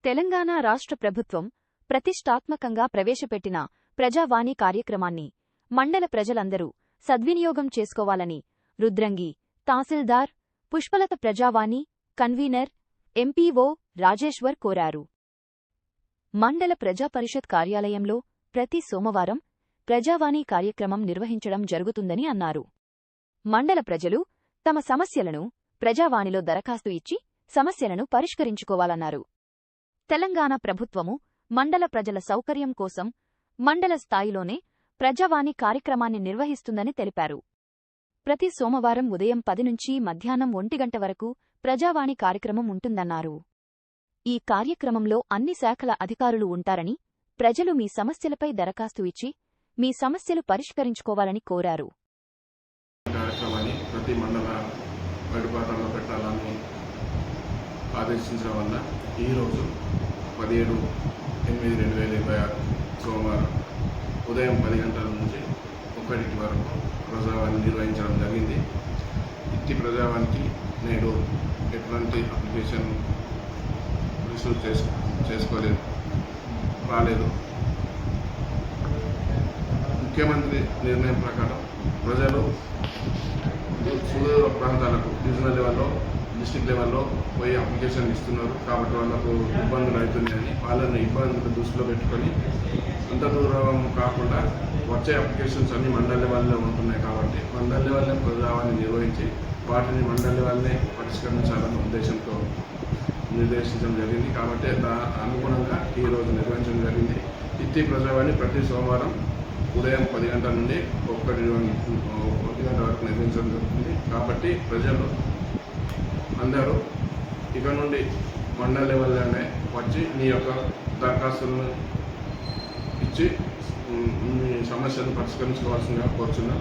తెలంగాణ రాష్ట్ర ప్రభుత్వం ప్రతిష్టాత్మకంగా ప్రవేశపెట్టిన ప్రజావాణి కార్యక్రమాన్ని మండల ప్రజలందరూ సద్వినియోగం చేసుకోవాలని రుద్రంగి తహసీల్దార్ పుష్పలత ప్రజావాణి కన్వీనర్ ఎంపీఓ రాజేశ్వర్ కోరారు. మండల ప్రజాపరిషత్ కార్యాలయంలో ప్రతి సోమవారం ప్రజావాణి కార్యక్రమం నిర్వహించడం జరుగుతుందని అన్నారు. మండల ప్రజలు తమ సమస్యలను ప్రజావాణిలో దరఖాస్తు ఇచ్చి సమస్యలను పరిష్కరించుకోవాలన్నారు. తెలంగాణ ప్రభుత్వము మండల ప్రజల సౌకర్యం కోసం మండల స్థాయిలోనే ప్రజావాణి కార్యక్రమాన్ని నిర్వహిస్తుందని తెలిపారు. ప్రతి సోమవారం ఉదయం 10 నుంచి మధ్యాహ్నం 1 గంట వరకు ప్రజావాణి కార్యక్రమం ఉంటుందన్నారు. ఈ కార్యక్రమంలో అన్ని శాఖల అధికారులు ఉంటారని, ప్రజలు మీ సమస్యలపై దరఖాస్తు ఇచ్చి మీ సమస్యలు పరిష్కరించుకోవాలని కోరారు. కార్యక్రమాన్ని ప్రతి మండల బయటపాఠంలో పెట్టాలని ఆదేశించడం వల్ల ఈరోజు 17/8/2026 సోమవారం ఉదయం 10 గంటల నుంచి 1 వరకు ప్రజావాణి నిర్వహించడం జరిగింది. ఇట్టి ప్రజావానికి నేడు ఎటువంటి అప్లికేషన్ రిసీవ్ రాలేదు. ముఖ్యమంత్రి నిర్ణయం ప్రకారం ప్రజలు సుదూర ప్రాంతాలకు డివిజనల్ లెవెల్లో, డిస్ట్రిక్ట్ లెవెల్లో పోయి అప్లికేషన్ ఇస్తున్నారు. కాబట్టి వాళ్ళకు ఇబ్బందులు అవుతున్నాయని వాళ్ళని ఇబ్బందులు దృష్టిలో పెట్టుకొని అంత దూరం కాకుండా వచ్చే అప్లికేషన్స్ అన్ని మండల లెవెల్లో ఉంటున్నాయి. కాబట్టి మండల లెవెల్నే ప్రజావాణి నిర్వహించి వాటిని మండల లెవెల్నే పరిష్కరించాలన్న ఉద్దేశంతో నిర్దేశించడం జరిగింది. కాబట్టి అనుగుణంగా ఈరోజు నిర్వహించడం జరిగింది. ఇట్టి ప్రజావాణి ప్రతి సోమవారం ఉదయం 10 గంటల నుండి 1 గంట వరకు నిర్వహించడం జరుగుతుంది. కాబట్టి ప్రజలు అందరూ ఇక నుండి మండల లెవెల్లోనే వచ్చి మీ యొక్క దరఖాస్తులను ఇచ్చి మీ సమస్యను పరిష్కరించుకోవాల్సిందిగా కోరుచున్నాం.